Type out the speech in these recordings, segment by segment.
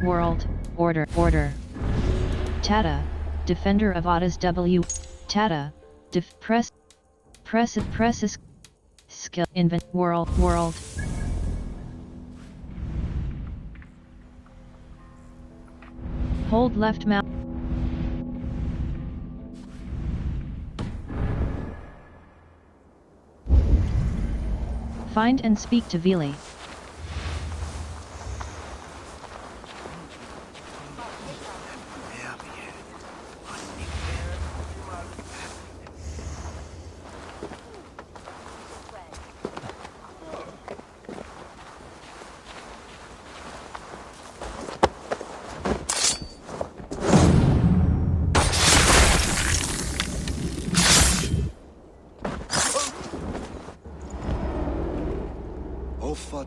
World, order. Tata, defender of Otta's W. Tata, press skill, invent, world. Hold left mouse. Find and speak to Vili.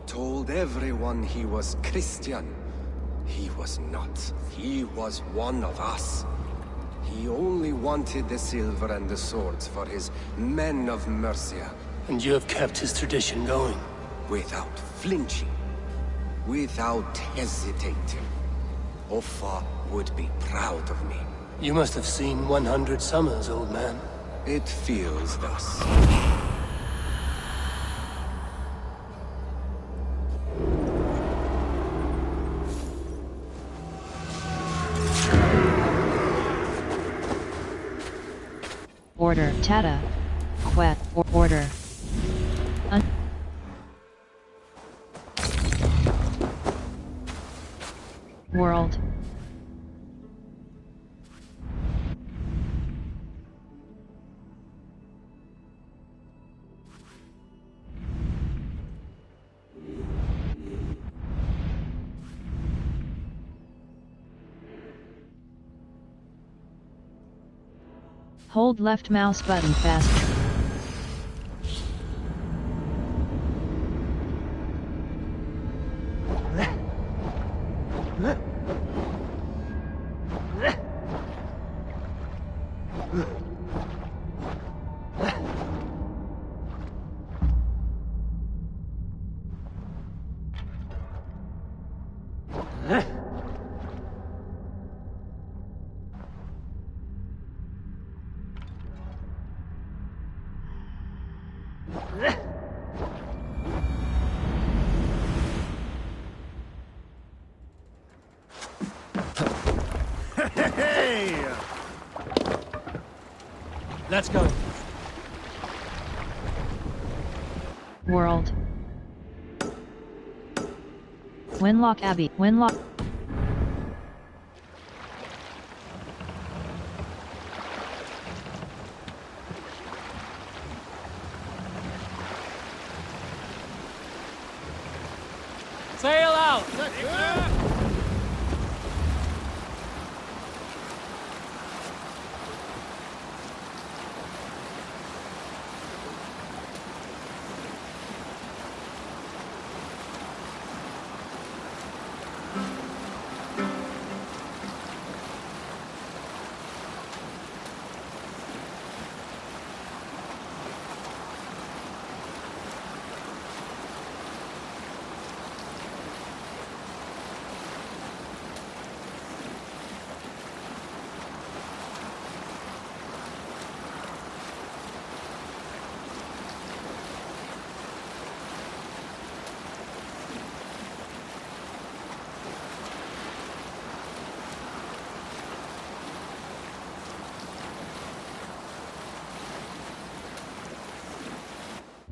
Told everyone he was Christian. He was not. He was one of us. He only wanted the silver and the swords for his men of Mercia. And you have kept his tradition going? Without flinching. Without hesitating. Offa would be proud of me. You must have seen 100 summers, old man. It feels thus. Order, Tata, quet, order. World. Hold left mouse button fast. Hey! Let's go. World. Wenlock Abbey. Wenlock. Sail out!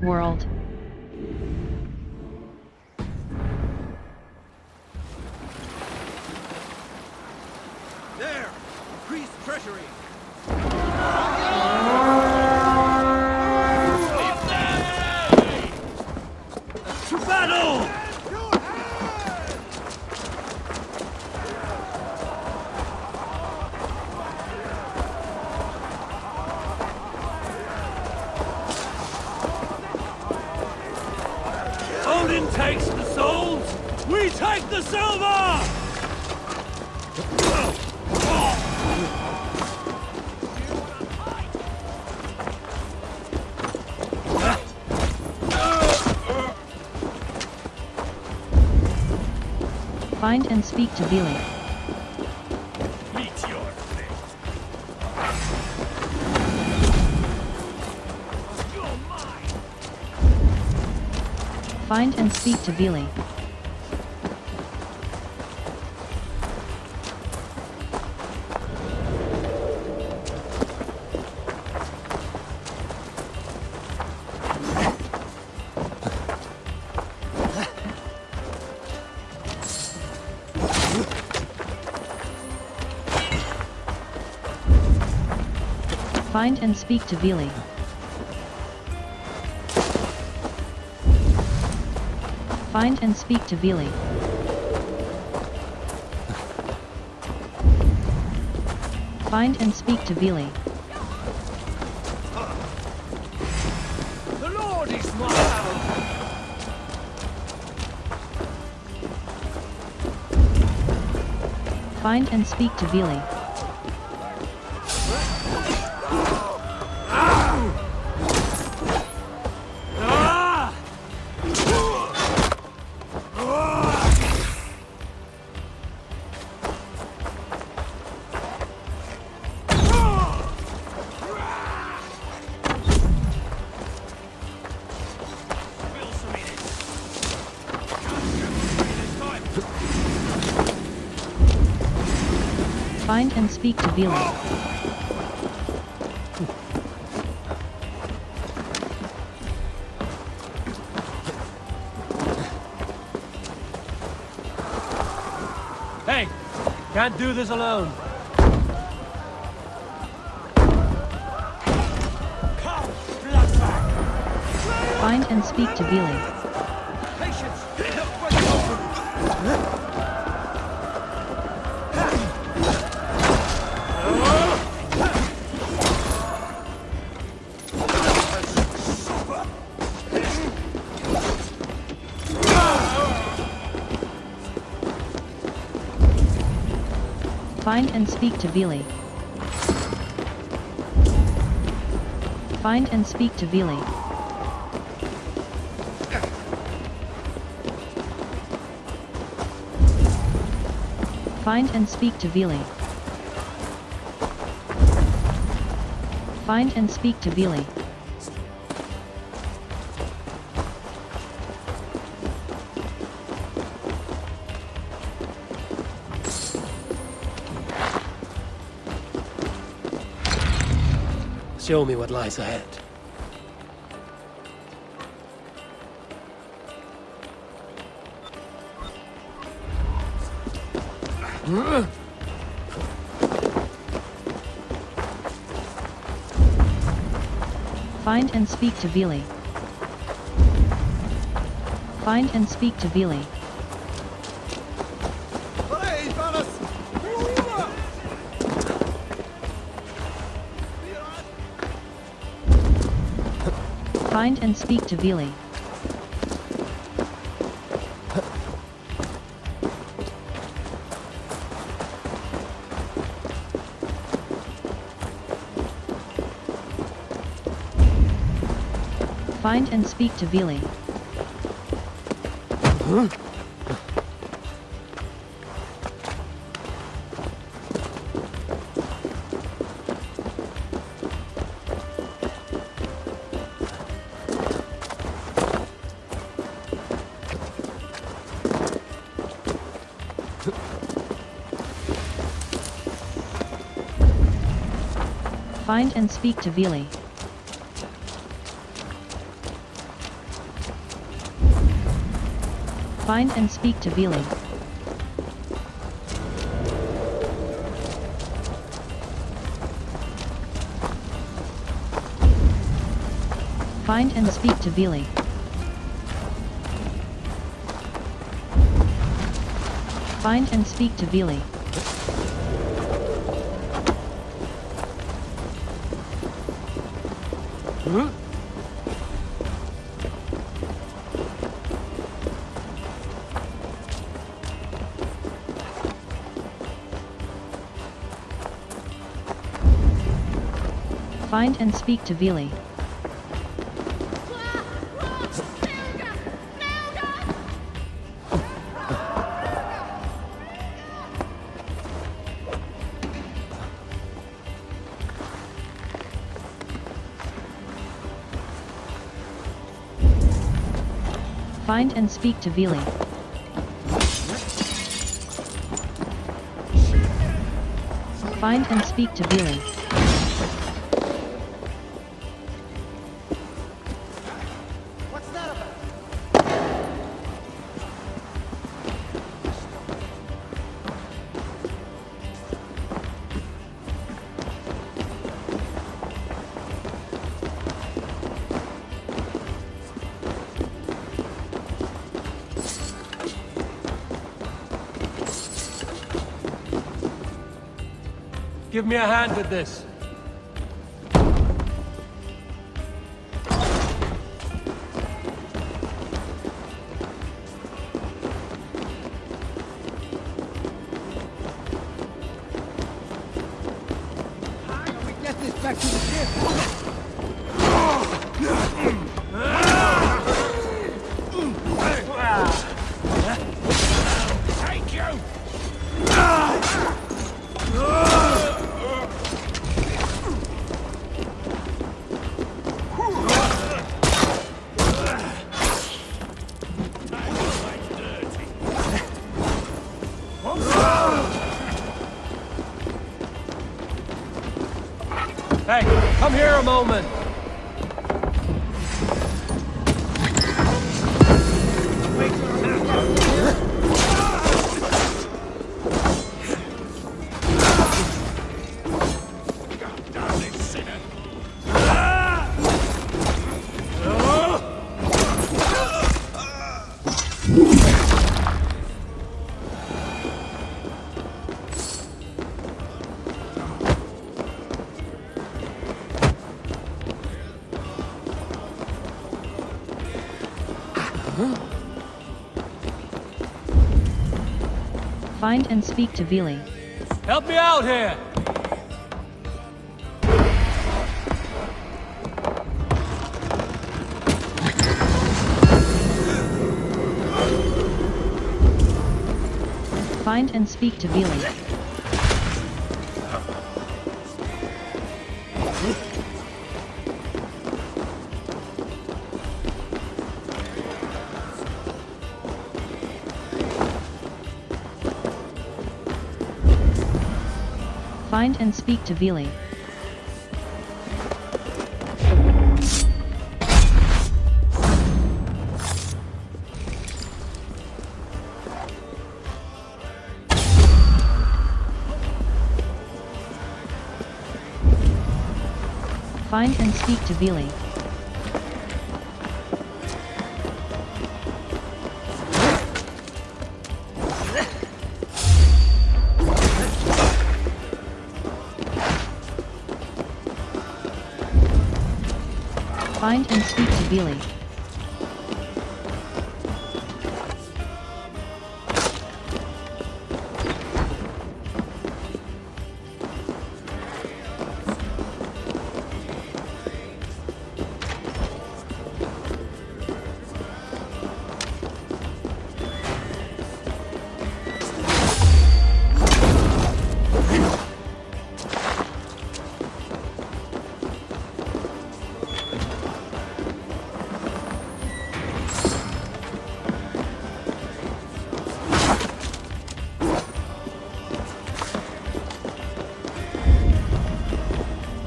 World. There! Increase treasury! To battle! Odin takes the souls, we take the silver! Find and speak to Vili. Meet your fate. You're mine. Find and speak to Vili. Find and speak to Vili. Find and speak to Vili. Find and speak to Vili. The Lord is mine. Find and speak to Vili. Find and speak to Vili. Hey, can't do this alone. Find and speak to Vili. Patience. Find and speak to Vili. Find and speak to Vili. Find and speak to Vili. Find and speak to Vili. Show me what lies ahead. Find and speak to Vili. Find and speak to Vili. Find and speak to Vili. Find and speak to Vili. Find and speak to Vili. Find and speak to Vili. Find and speak to Vili. Find and speak to Vili. Find and speak to Vili. Find and speak to Vili. Find and speak to Vili. Give me a hand with this. Hey, come here a moment. Find and speak to Vili. Help me out here! Find and speak to Vili. Find and speak to Vili. Find and speak to Vili. Find and speak to Vili.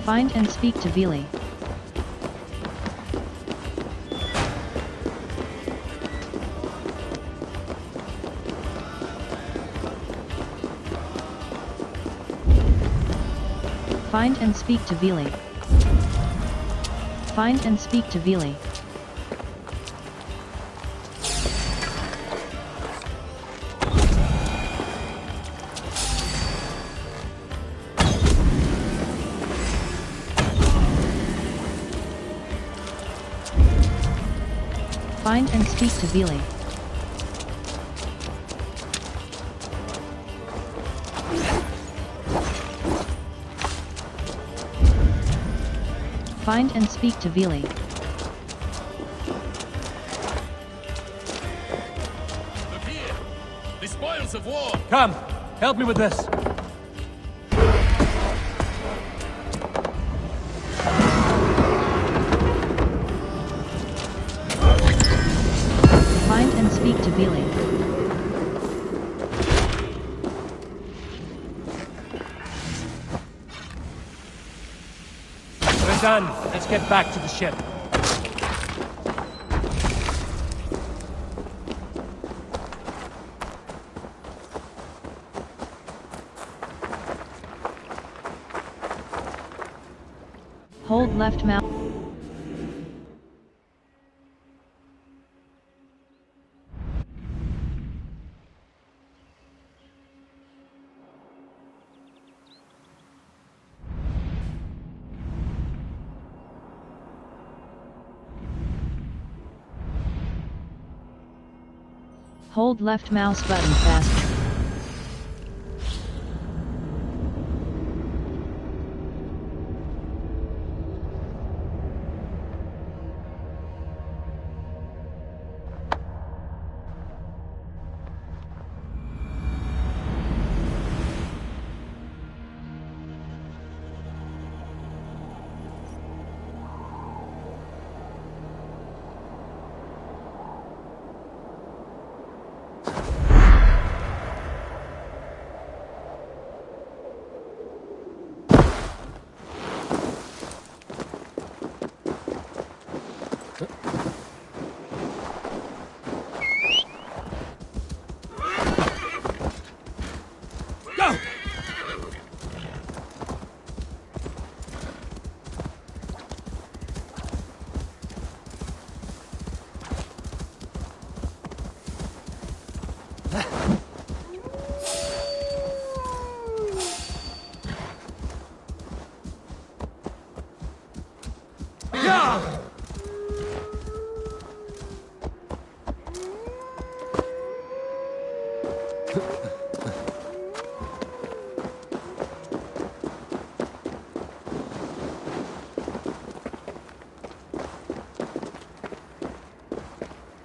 Find and speak to Vili. Find and speak to Vili. Find and speak to Vili. Find and speak to Vili. Find and speak to Vili. Look here! The spoils of war! Come, help me with this. Find Speak to Billy. We're done. Let's get back to the ship. Hold left mouse. Hold left mouse button fast.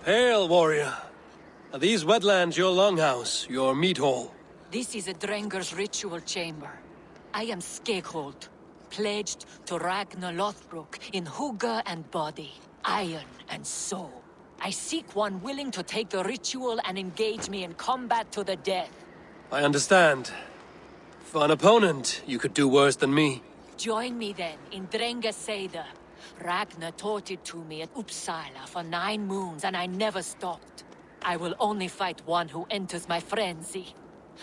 Hail, warrior. Are these wetlands your longhouse, your meat hall? This is a Drenger's ritual chamber. I am Skegghold, pledged to Ragnar Lothbrok in hugger and body, iron and soul. I seek one willing to take the ritual and engage me in combat to the death. I understand. For an opponent, you could do worse than me. Join me then in Drenga Seder. Ragnar taught it to me at Uppsala for 9 moons and I never stopped. I will only fight one who enters my frenzy.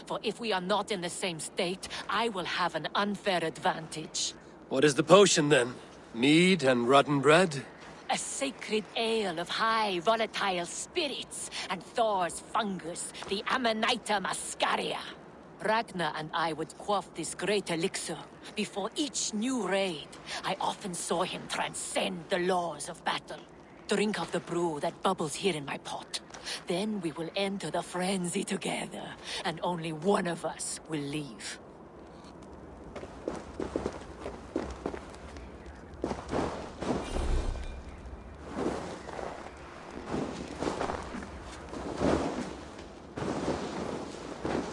For if we are not in the same state, I will have an unfair advantage. What is the potion then? Mead and rotten bread? A sacred ale of high volatile spirits and Thor's fungus, the Amanita muscaria. Ragnar and I would quaff this great elixir before each new raid. I often saw him transcend the laws of battle. Drink of the brew that bubbles here in my pot. Then we will enter the frenzy together, and only one of us will leave.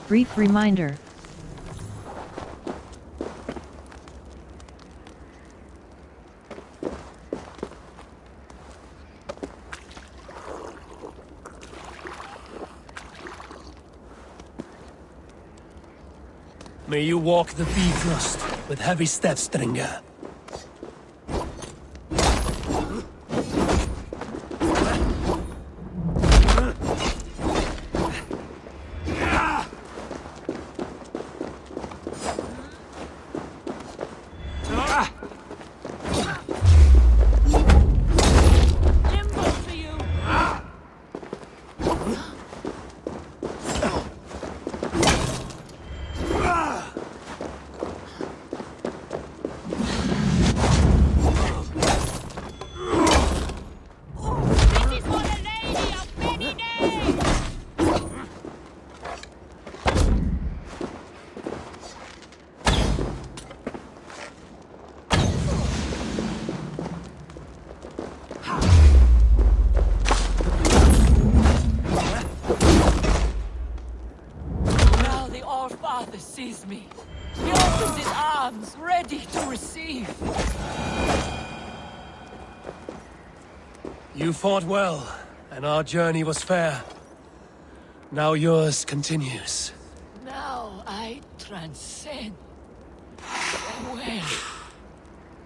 Brief reminder. May you walk the Bifrost with heavy steps, Stringer. Sees me. He opens his arms, ready to receive. You fought well, and our journey was fair. Now yours continues. Now I transcend. Farewell.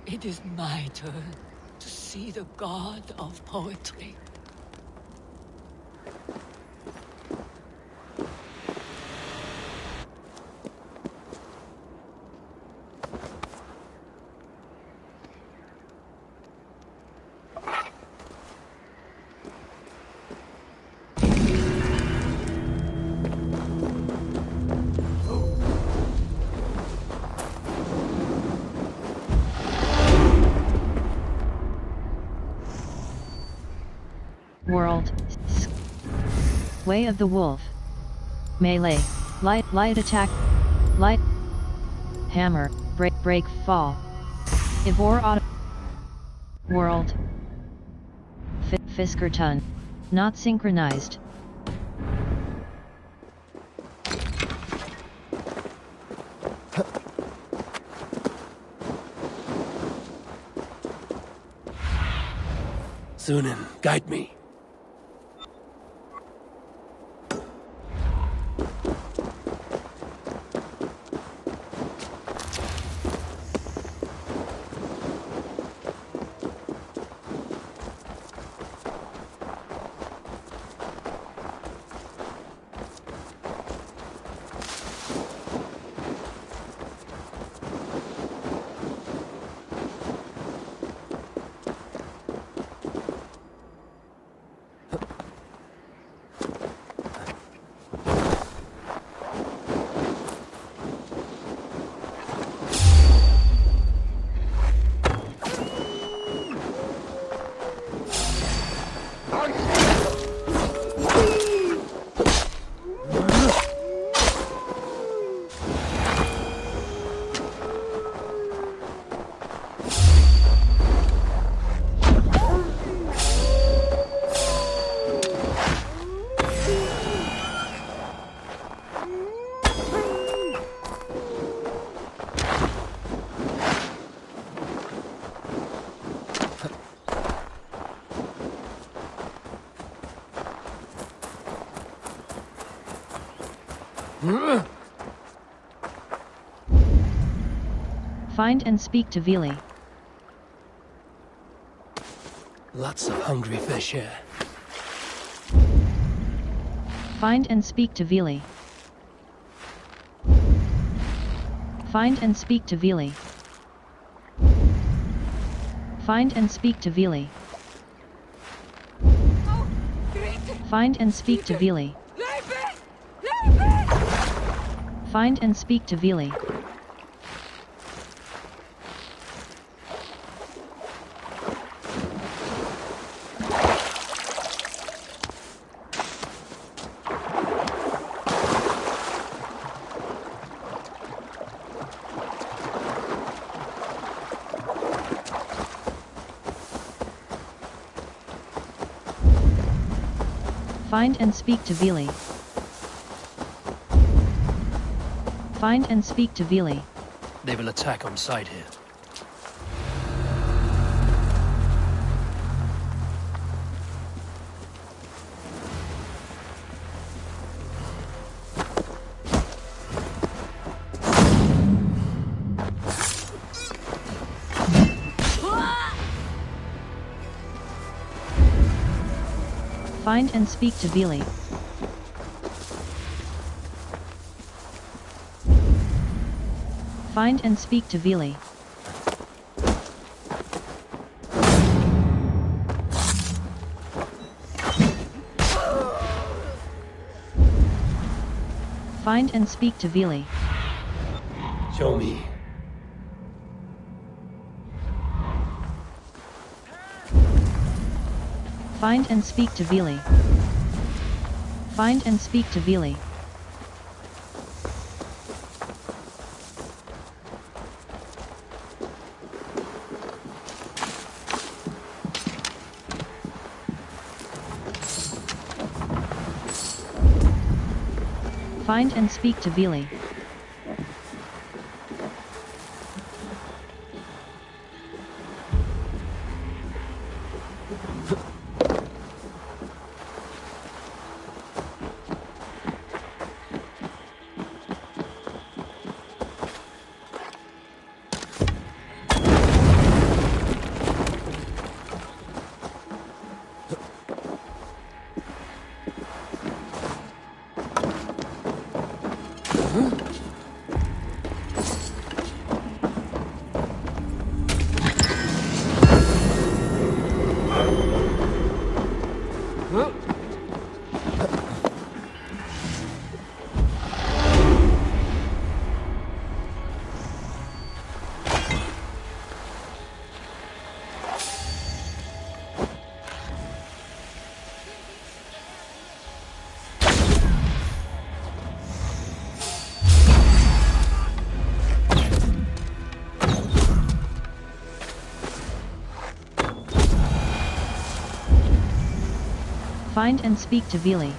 It is my turn to see the god of poetry. World. Way of the wolf. Melee. Light attack. Light. Hammer. Break fall. Eivor auto. World. Fiskerton. Not synchronized. Sunan, guide me. Find and speak to Vili. Lots of hungry fish here. Find and speak to Vili. Find and speak to Vili. Find and speak to Vili. Find and speak to Vili. Find and speak to Vili. Find and speak to Vili. Find and speak to Vili. They will attack on sight here. Find and speak to Vili. Find and speak to Vili. Find and speak to Vili. Show me. Find and speak to Vili. Find and speak to Vili. Find and speak to Vili. Find and speak to Vili.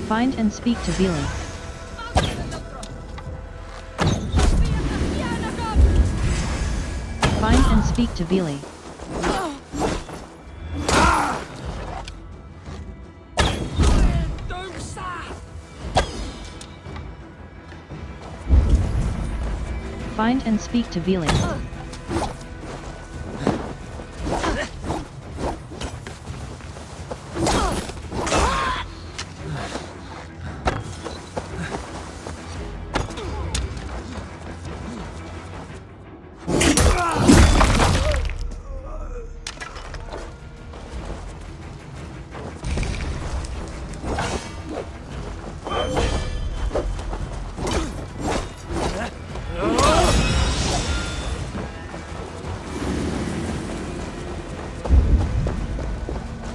Find and speak to Vili. Find and speak to Vili. Find and speak to Vili.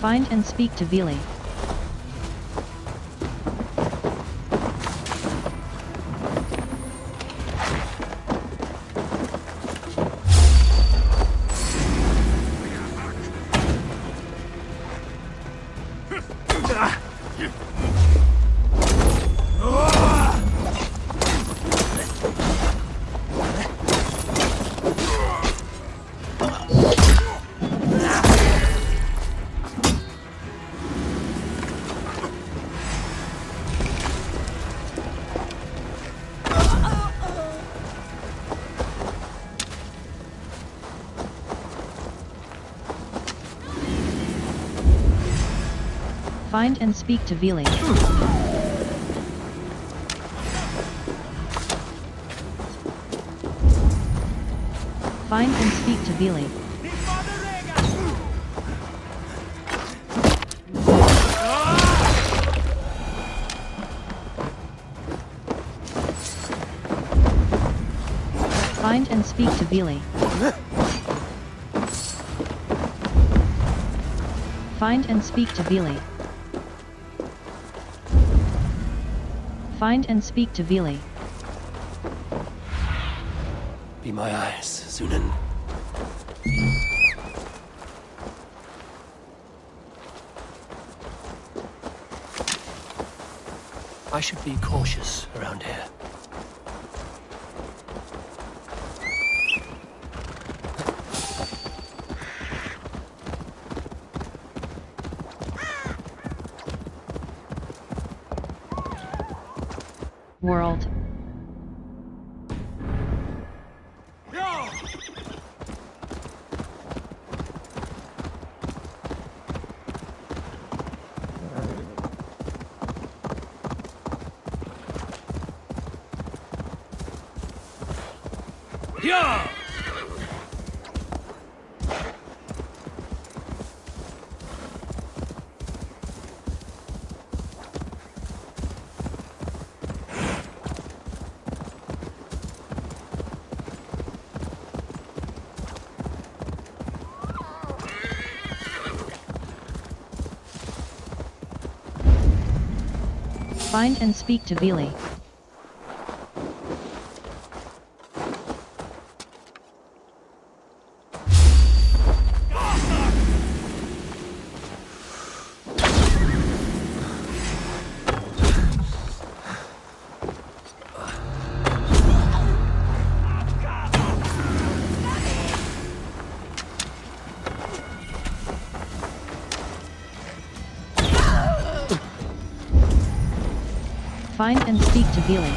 Find and speak to Vili. Find and speak to Vili. Find and speak to Vili. Find and speak to Vili. Find and speak to Vili. Find and speak to Vili. Be my eyes, Zunin. I should be cautious around here. World. Yeah! Find and speak to Vili. Find and speak to Vili.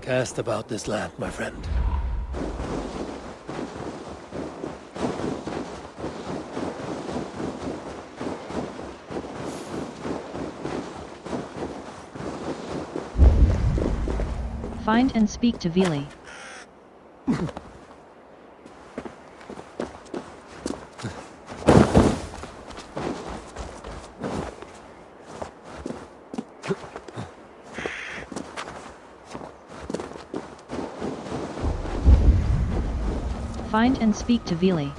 Cast about this land, my friend. Find and speak to Vili. Find and speak to Vili.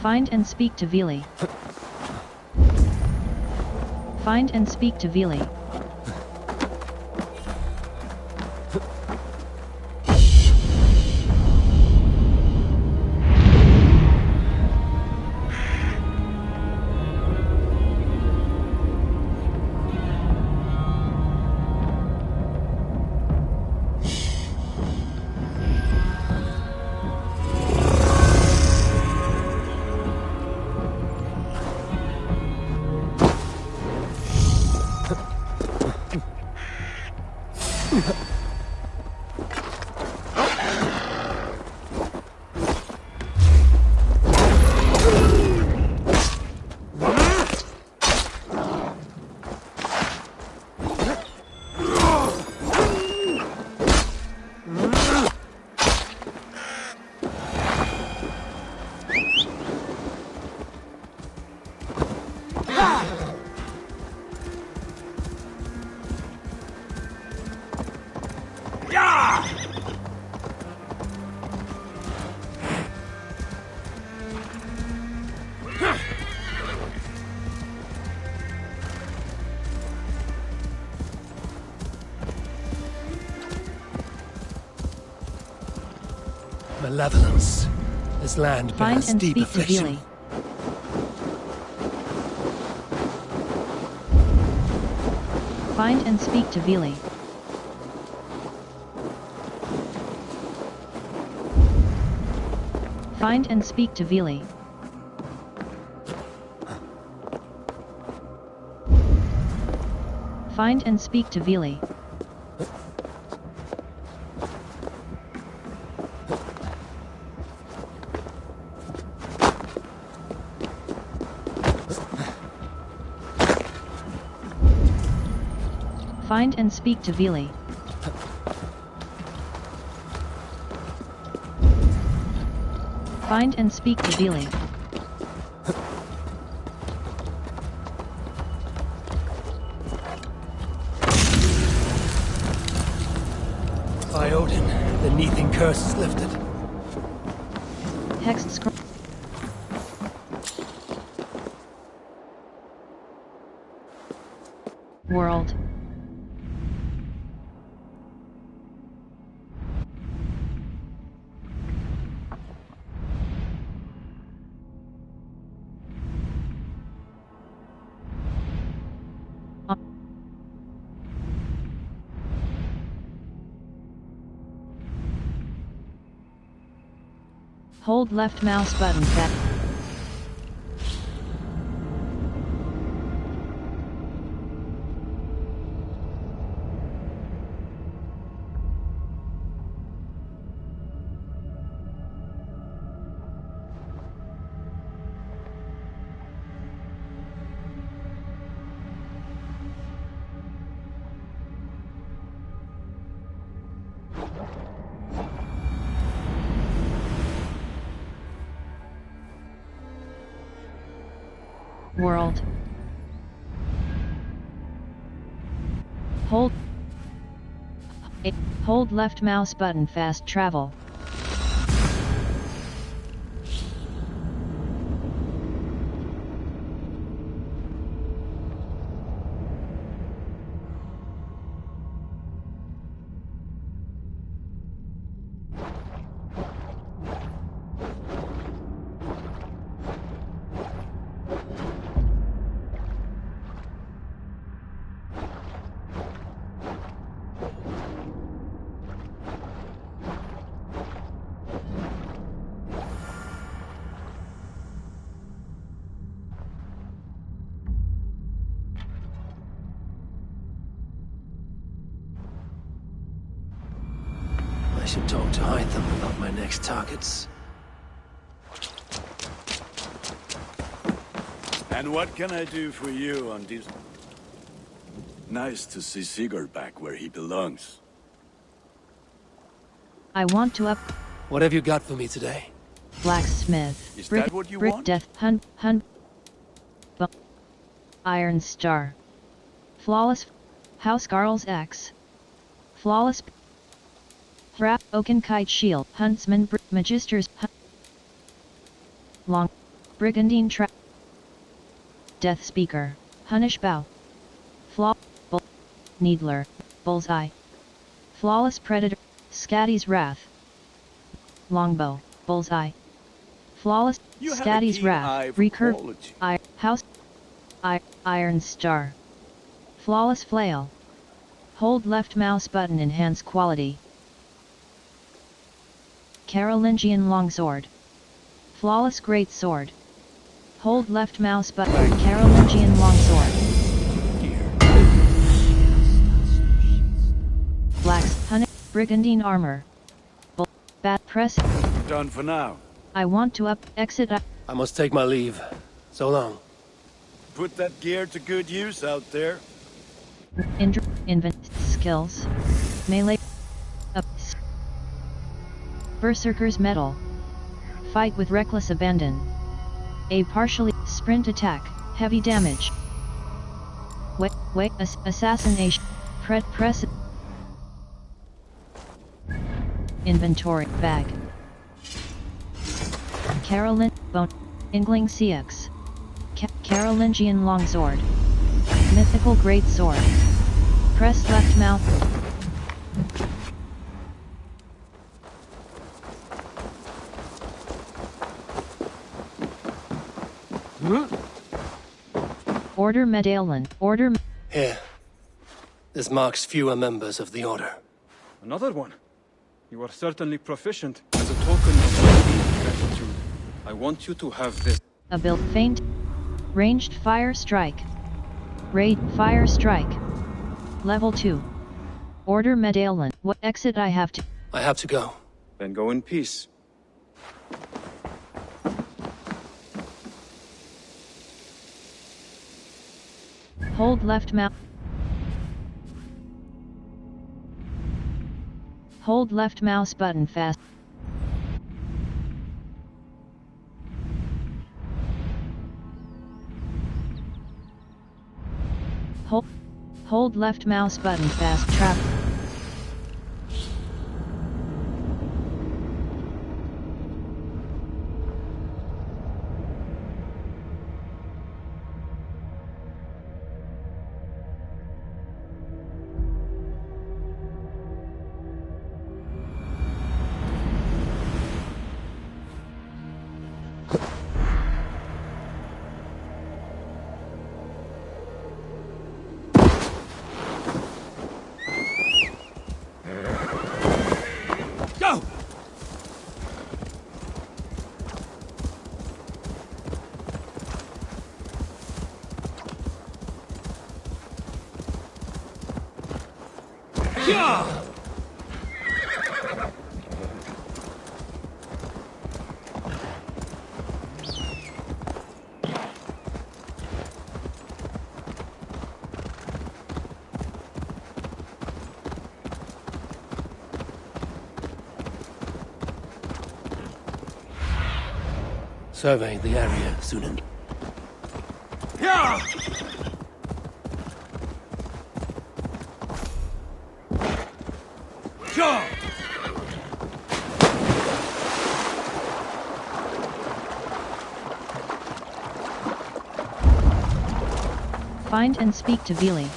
Find and speak to Vili. Find and speak to Vili. Malevolence. This land Find bears and deep speak to affliction. Vili. Find and speak to Vili. Find and speak to Vili. Find and speak to Vili. Find and speak to Vili. Find and speak to Vili. By Odin, the Neathing curse is lifted. Hex scroll. World. Hold left mouse button fast. World. Hold left mouse button fast travel. I should talk to Hytham about my next targets. And what can I do for you on this? Nice to see Sigurd back where he belongs. I want to up What have you got for me today? blacksmith. Is that what you brick want? death hunt. Iron star. Flawless. House Garl's X. Flawless. Wrap oaken kite shield. Huntsman magisters. Long. Brigandine trap. Death speaker. Hunnish bow. Flaw. Needler. Bullseye. Flawless predator. Scatty's wrath. Longbow. Bullseye. Flawless. You have a Scatty's keen wrath. eye for Recurve. quality. House. Iron star. Flawless flail. Hold left mouse button enhance quality. Carolingian longsword. Flawless great sword. Hold left mouse button Carolingian longsword. Blacks honey brigandine armor. Bat press. Done for now. I want to exit. I must take my leave. So long. Put that gear to good use out there. Invent skills. Melee. Berserker's Medal. Fight with reckless abandon. A partially sprint attack, heavy damage. Assassination. Press. Inventory bag. Carolyn bone. Ingling CX. Carolingian longsword. Mythical great sword. Press left mouth. Order medallion. Order. Here. This marks fewer members of the Order. Another one? You are certainly proficient. As a token of my deep gratitude, I want you to have this. Feint. Ranged fire strike. Raid fire strike. Level 2. Order medallion. What exit I have to? I have to go. Then go in peace. Hold left mouse. Hold left mouse button fast. Hold left mouse button fast travel. Survey the area, Sunan. Find and speak to Vili.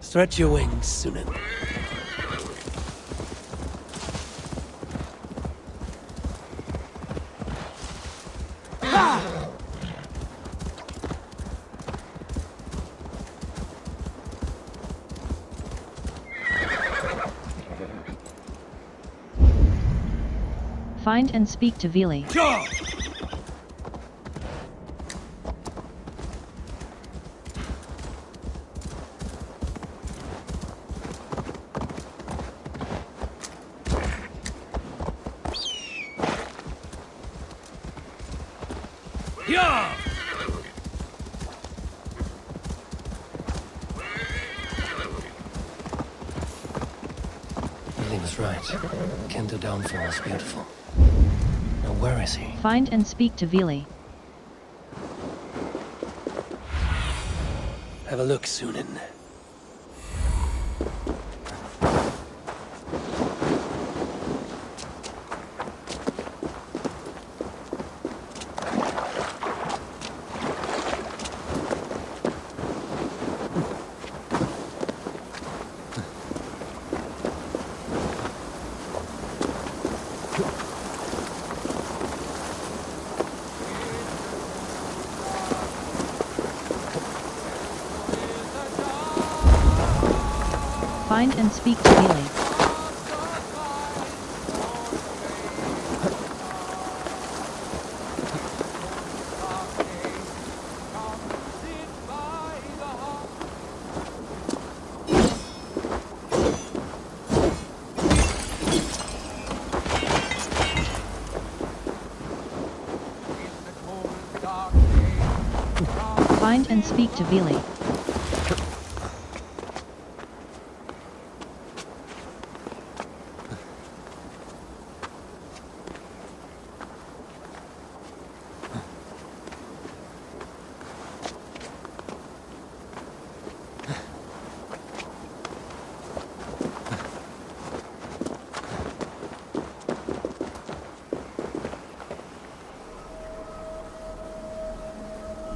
Stretch your wings, Sunan. Find and speak to Vili. He was right. Kento downfall is beautiful. Now where is he? Find and speak to Vili. Have a look, Sunan. Find and speak to Vili. Find and speak to Vili.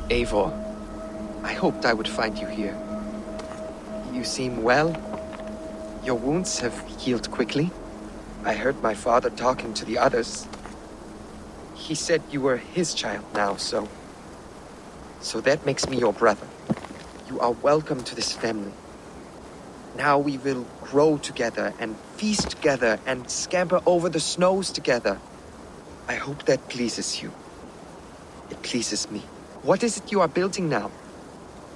Eivor, I hoped I would find you here. You seem well. Your wounds have healed quickly. I heard my father talking to the others. He said you were his child now, so that makes me your brother. You are welcome to this family. Now we will grow together and feast together and scamper over the snows together. I hope that pleases you. It pleases me. What is it you are building now?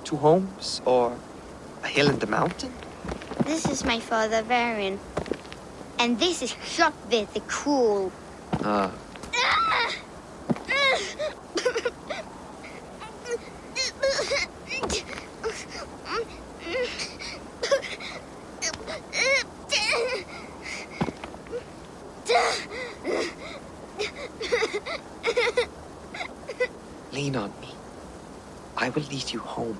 2 homes or a hill in the mountain? This is my father, Varian. And this is Shopvit the Cruel. Ah. lean on me. I will lead you home.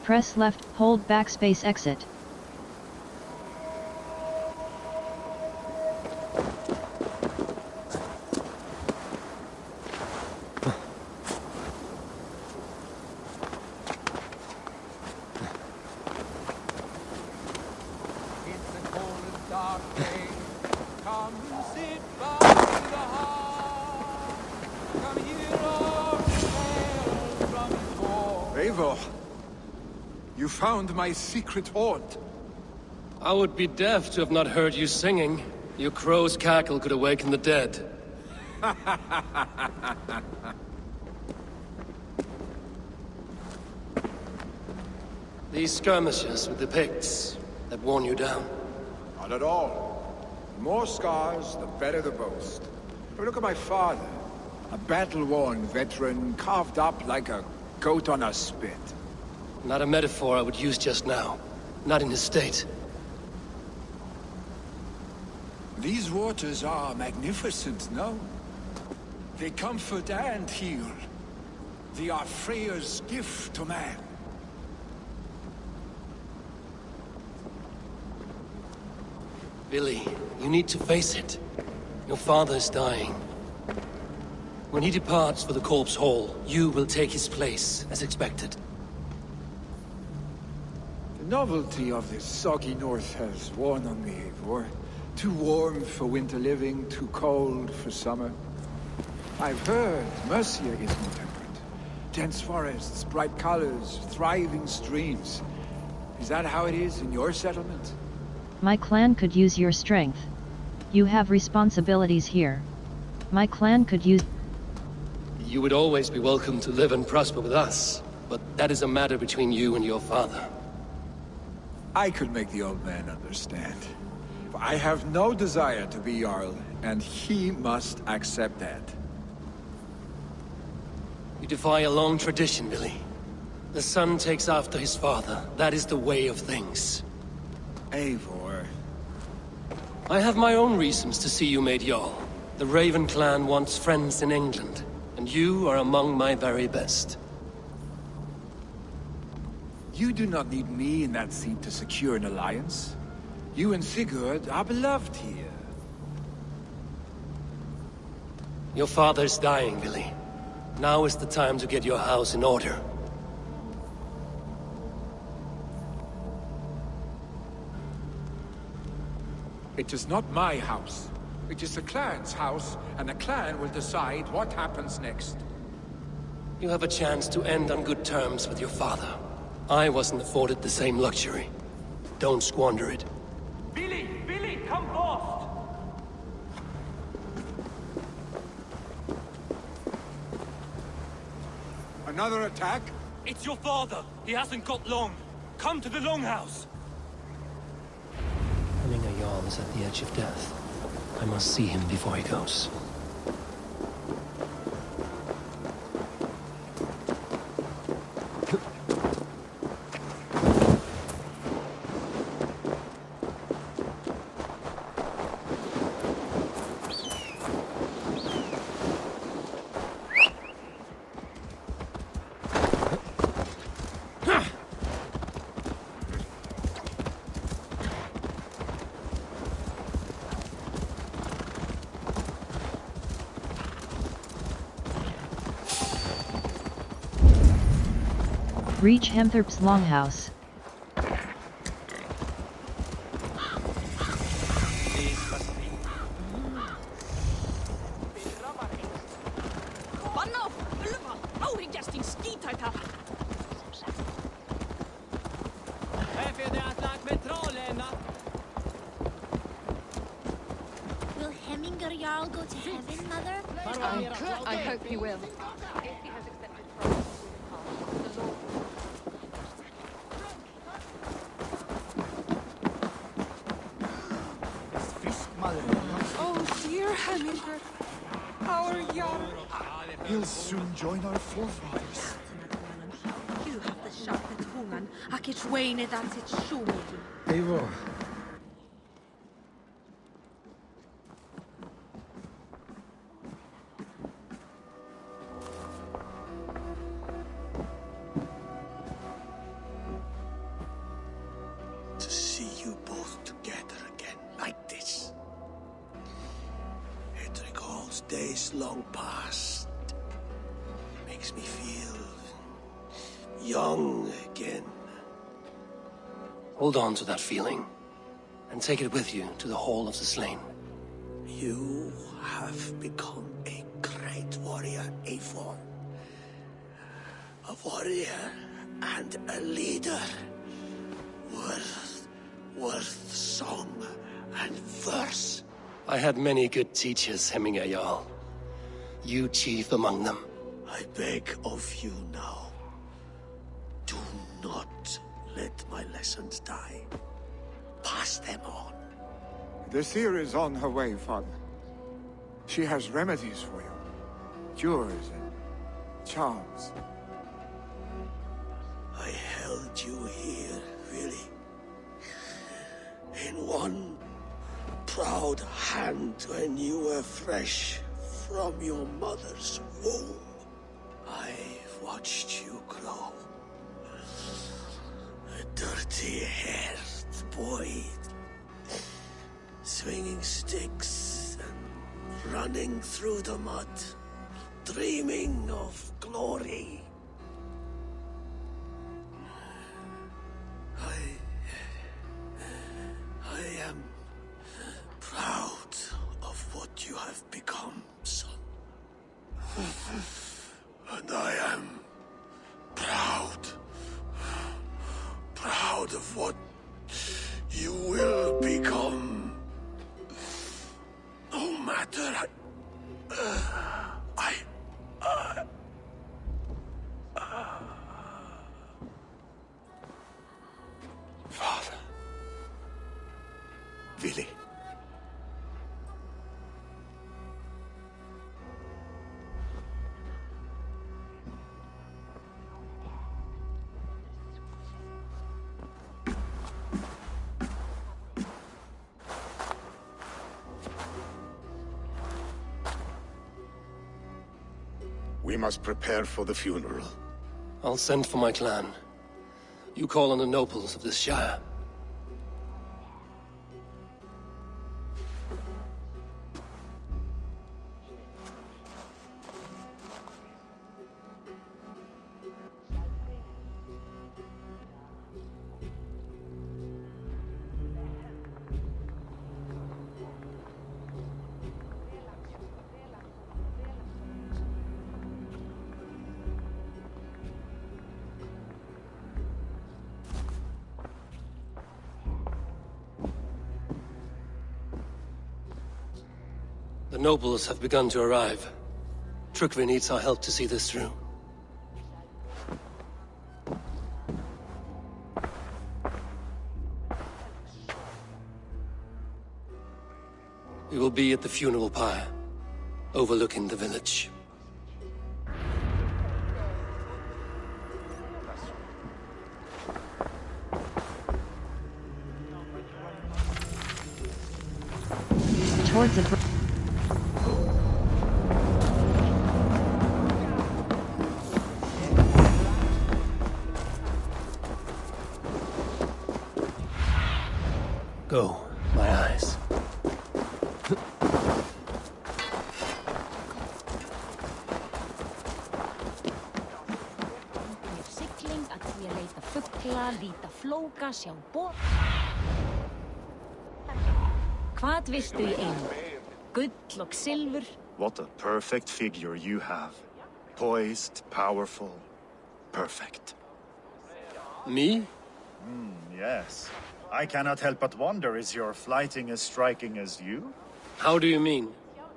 Press left, hold backspace exit. Eivor, you found my secret haunt. I would be deaf to have not heard you singing. Your crow's cackle could awaken the dead. These skirmishes with the Picts that worn you down. Not at all. The more scars, the better the boast. But look at my father. A battle-worn veteran, carved up like a goat on a spit. Not a metaphor I would use just now. Not in his state. These waters are magnificent, no? They comfort and heal. They are Freya's gift to man. Billy, you need to face it. Your father is dying. When he departs for the Corpse Hall, you will take his place, as expected. The novelty of this soggy north has worn on me, Eivor. Too warm for winter living, too cold for summer. I've heard Mercia is more temperate. Dense forests, bright colors, thriving streams. Is that how it is in your settlement? My clan could use your strength. You have responsibilities here. My clan could use... You would always be welcome to live and prosper with us, but that is a matter between you and your father. I could make the old man understand. I have no desire to be Jarl, and he must accept that. You defy a long tradition, Billy. The son takes after his father. That is the way of things. Eivor. I have my own reasons to see you made Jarl. The Raven clan wants friends in England, and you are among my very best. You do not need me in that seat to secure an alliance. You and Sigurd are beloved here. Your father's dying, Billy. Now is the time to get your house in order. It is not my house. It is the clan's house, and the clan will decide what happens next. You have a chance to end on good terms with your father. I wasn't afforded the same luxury. Don't squander it. Billy! Billy, come fast! Another attack? It's your father! He hasn't got long! Come to the Longhouse! Hemming Jarl is at the edge of death. I must see him before he goes. Reach Hemthorpe's longhouse. Will Hemminger Jarl go to heaven, Mother? I hope he will. Oh, dear Hemminger. Our Jarl. He'll soon join our forefathers. You have the sharpet hungan, ak it's Wayne that's it shumigi. Eivor. To see you both together again like this. It recalls days long past. Makes me feel young again. Hold on to that feeling, and take it with you to the Hall of the Slain. You have become a great warrior, Eivor. A warrior and a leader. Worth song and verse. I had many good teachers, Hemming Jarl. You chief among them. I beg of you now. Do not let my lessons die. Pass them on. The seer is on her way, Father. She has remedies for you. Cures and charms. I held you here, really. In one proud hand when you were fresh from your mother's womb. I've watched you grow. A dirty-haired boy, swinging sticks and running through the mud, dreaming of glory. I am proud of what you have become, son. And I am proud of what you will become. No matter Father. Willy. We must prepare for the funeral. I'll send for my clan. You call on the nobles of this shire. The nobles have begun to arrive. Trukvi needs our help to see this through. We will be at the funeral pyre, overlooking the village. Towards a Go, my eyes. Sigling að því að leita fugla, líta flóka, sjá bók. Hvað viltu í einu? Gull og silfur? What a perfect figure you have. Poised, powerful, perfect. Me? Yes. I cannot help but wonder, is your flighting as striking as you? How do you mean?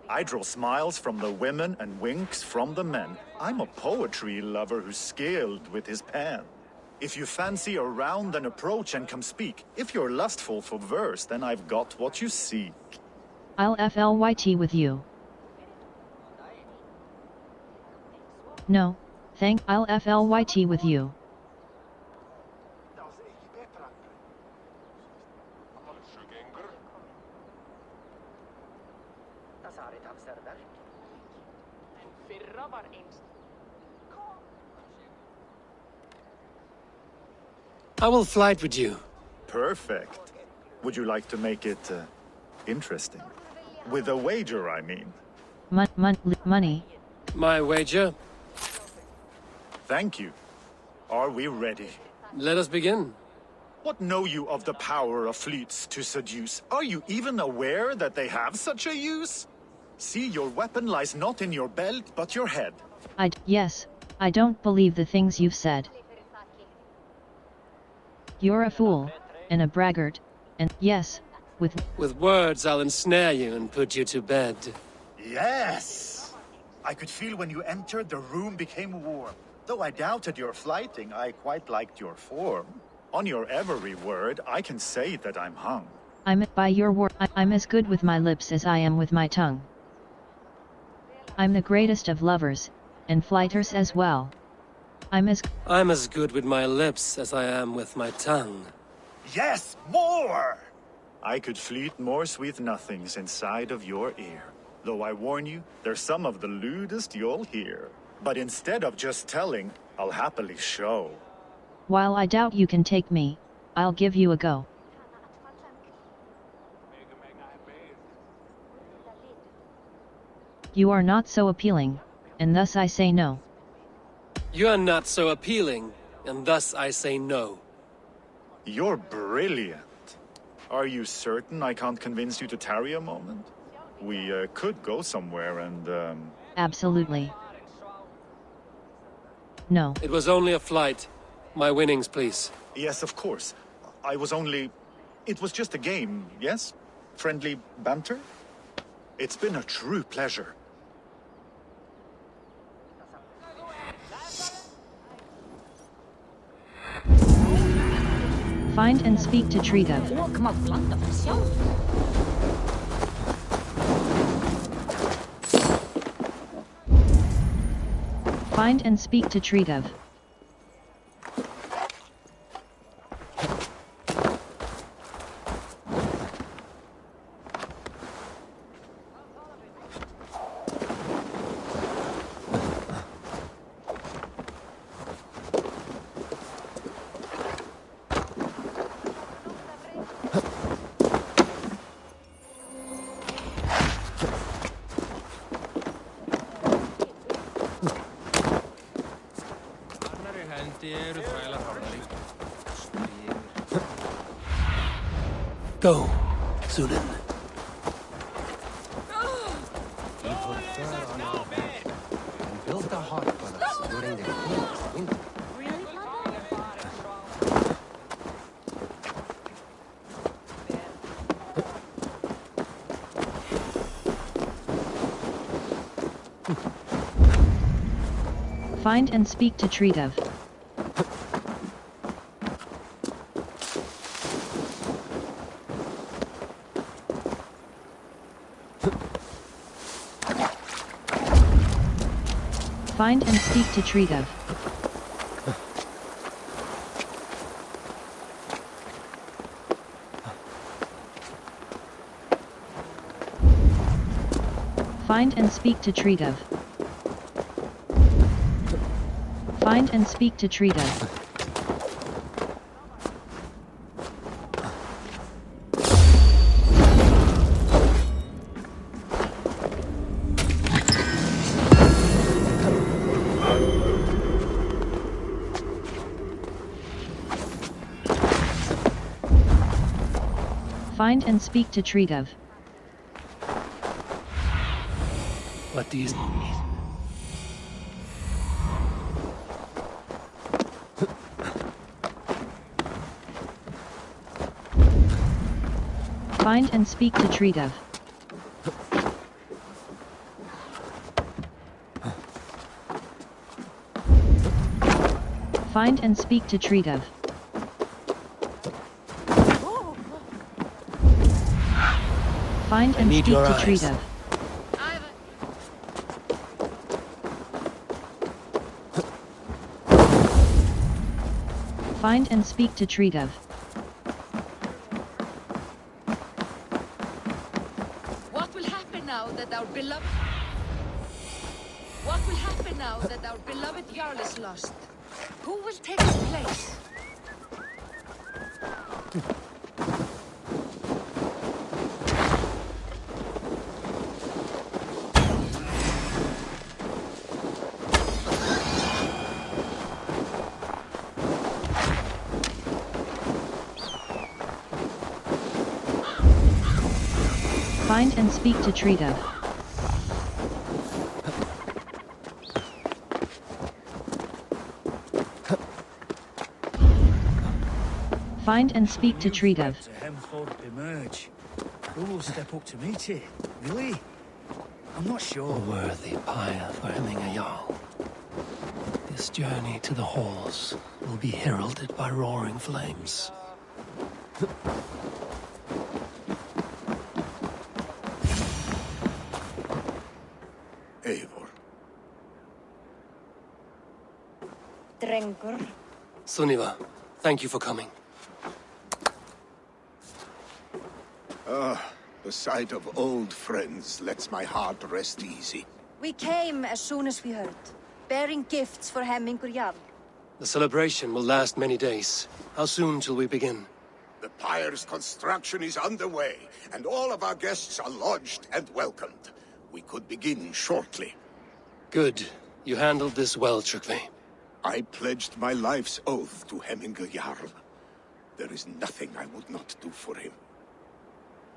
I draw smiles from the women and winks from the men. I'm a poetry lover who's skilled with his pen. If you fancy a round, then approach and come speak. If you're lustful for verse, then I've got what you seek. I'll flyt with you. No, I'll flyt with you. I will flight with you. Perfect. Would you like to make it interesting? With a wager, I mean. Money. My wager? Thank you. Are we ready? Let us begin. What know you of the power of fleets to seduce? Are you even aware that they have such a use? See, your weapon lies not in your belt, but your head. Yes, I don't believe the things you've said. You're a fool, and a braggart, and yes, with words I'll ensnare you and put you to bed. Yes! I could feel when you entered, the room became warm. Though I doubted your flighting, I quite liked your form. On your every word, I can say that I'm hung. By your word, I'm as good with my lips as I am with my tongue. I'm the greatest of lovers, and flighters as well. I'm as good with my lips as I am with my tongue. Yes, more! I could fleet more sweet nothings inside of your ear. Though I warn you, they're some of the lewdest you'll hear. But instead of just telling, I'll happily show. While I doubt you can take me, I'll give you a go. You are not so appealing, and thus I say no. You are not so appealing, and thus I say no. You're brilliant. Are you certain I can't convince you to tarry a moment? We could go somewhere and, Absolutely. No. It was only a flight. My winnings, please. Yes, of course. It was just a game, yes? Friendly banter? It's been a true pleasure. Find and speak to Trigov. Find and speak to Trigov. Go, Sunan. Built a hut for us during the cold winter. Find and speak to treat of. Find and speak to treat of. Find and speak to treat of. Find and speak to treat of. Find and speak to treat of. What do you need? Find and speak to treat of. Find and speak to treat of. Find and speak to treat of. Find and speak to treat of. What will happen now that our beloved... What will happen now that our beloved Jarl is lost? Who will take his place? Find and speak to treat of. Find and speak to treat of. Emerge. Who will step up to meet it? Really? I'm not sure. A worthy pyre for hemming a Jarl. This journey to the halls will be heralded by roaring flames. Eivor. Drengur. Sunniva, thank you for coming. The sight of old friends lets my heart rest easy. We came as soon as we heard, bearing gifts for Hemmingur Jarl. The celebration will last many days. How soon shall we begin? The pyre's construction is underway, and all of our guests are lodged and welcomed. We could begin shortly. Good. You handled this well, Trygve. I pledged my life's oath to Hemmingur Jarl. There is nothing I would not do for him.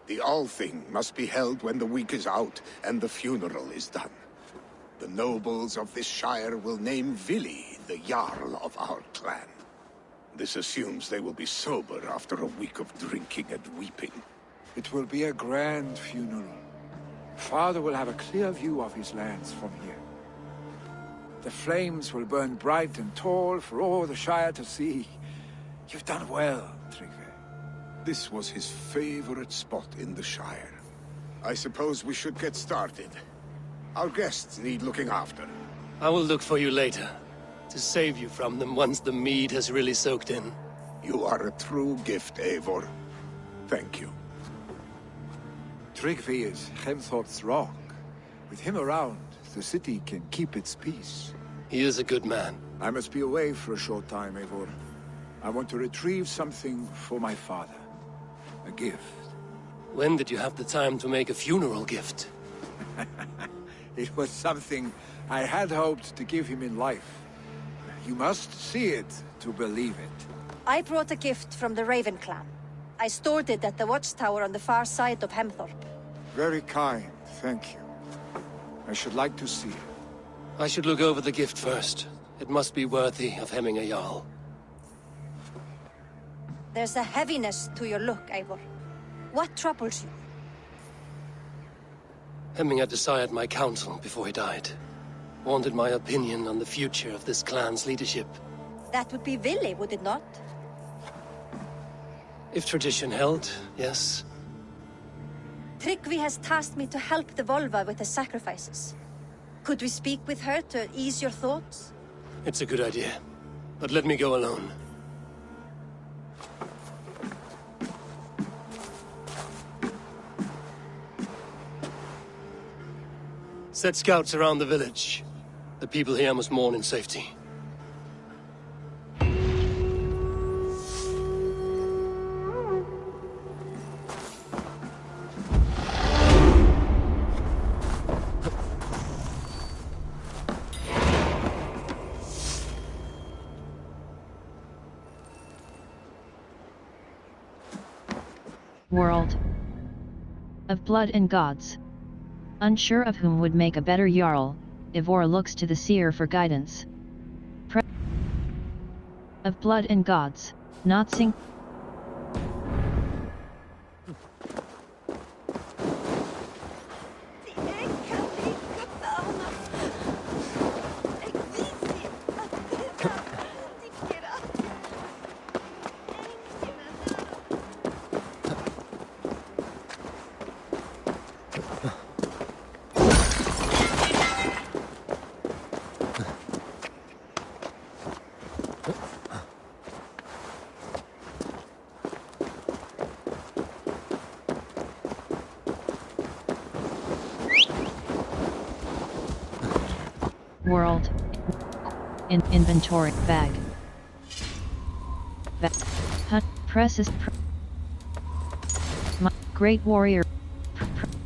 The Althing must be held when the week is out and the funeral is done. The nobles of this shire will name Vili the Jarl of our clan. This assumes they will be sober after a week of drinking and weeping. It will be a grand funeral. Father will have a clear view of his lands from here. The flames will burn bright and tall for all the Shire to see. You've done well, Trygve. This was his favorite spot in the Shire. I suppose we should get started. Our guests need looking after. I will look for you later, to save you from them once the mead has really soaked in. You are a true gift, Eivor. Thank you. Trygve is Hemthorpe's rock. With him around, the city can keep its peace. He is a good man. I must be away for a short time, Eivor. I want to retrieve something for my father. A gift. When did you have the time to make a funeral gift? It was something I had hoped to give him in life. You must see it to believe it. I brought a gift from the Raven clan. I stored it at the watchtower on the far side of Hemthorpe. Very kind, thank you. I should like to see it. I should look over the gift first. It must be worthy of hemming a Jarl. There's a heaviness to your look, Eivor. What troubles you? Hemming had desired my counsel before he died. Wanted my opinion on the future of this clan's leadership. That would be Vili, would it not? If tradition held, yes. Tryggvi has tasked me to help the Volva with the sacrifices. Could we speak with her to ease your thoughts? It's a good idea. But let me go alone. Set scouts around the village. The people here must mourn in safety. World of blood and gods. Unsure of whom would make a better Jarl, Eivor looks to the seer for guidance. Of blood and gods, not sing. World. In inventory bag. Hunt presses. Great warrior.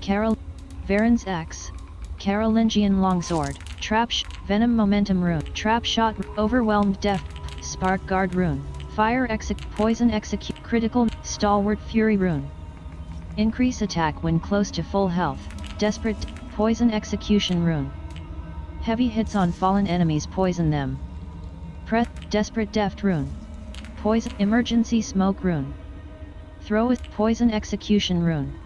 Carol. Varen's axe. Carolingian longsword. Trap venom momentum rune. Trap shot. Overwhelmed death. Spark guard rune. Fire poison execute. Critical. Stalwart fury rune. Increase attack when close to full health. Desperate. Poison execution rune. Heavy hits on fallen enemies poison them. Desperate deft rune. Poison emergency smoke rune. Throw with poison execution rune.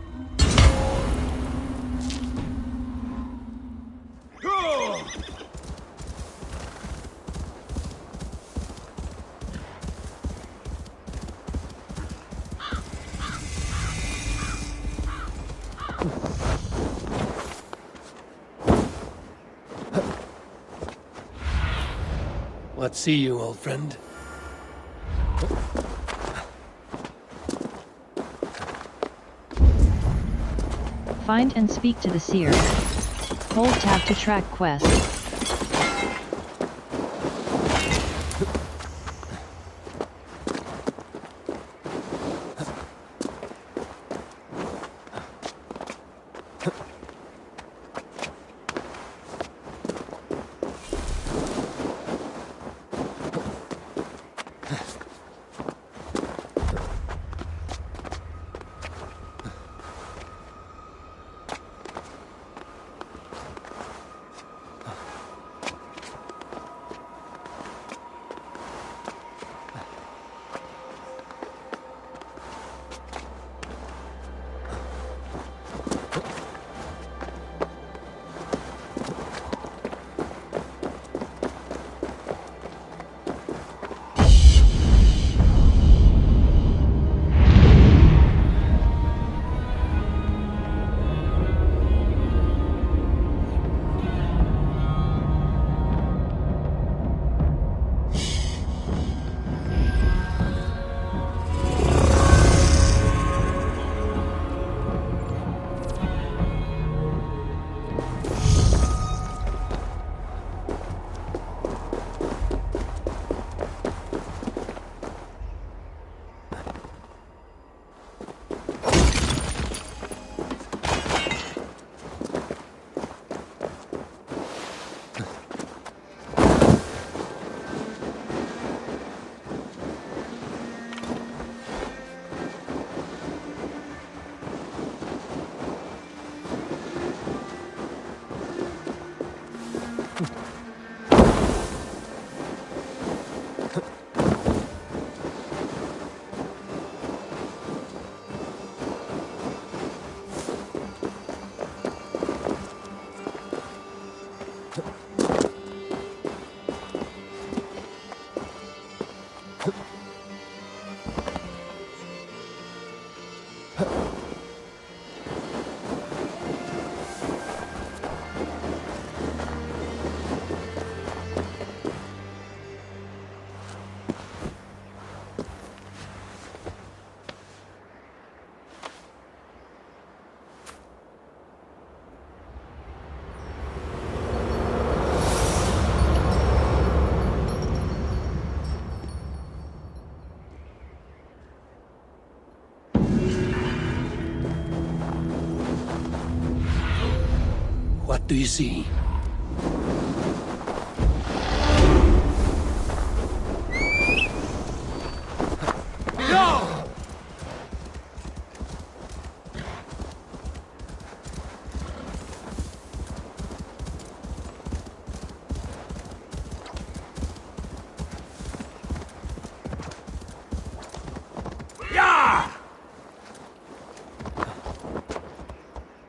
What see you, old friend? Find and speak to the seer. Hold tab to track quest. What do you see?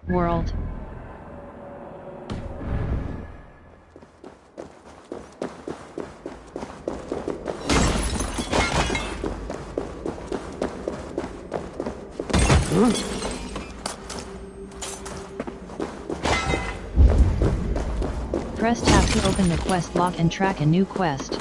World. Press tab to open the quest log and track a new quest.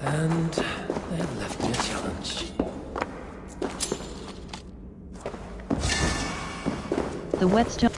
And they've left me a challenge. The whetstone.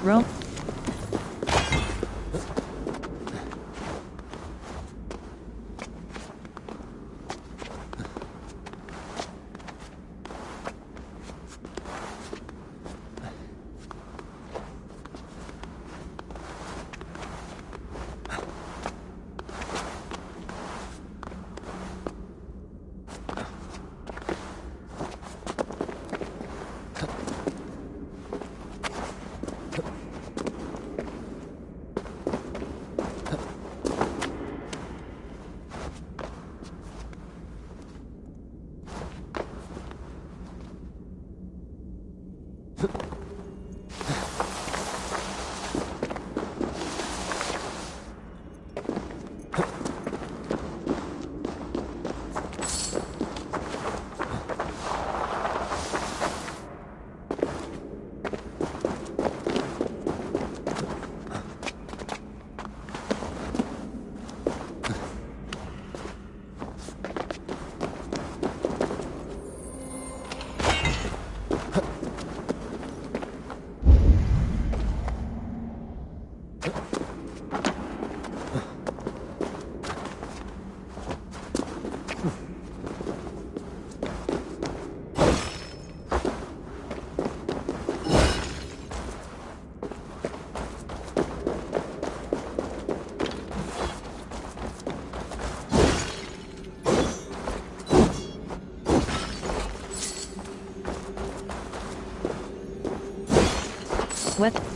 Rome. What?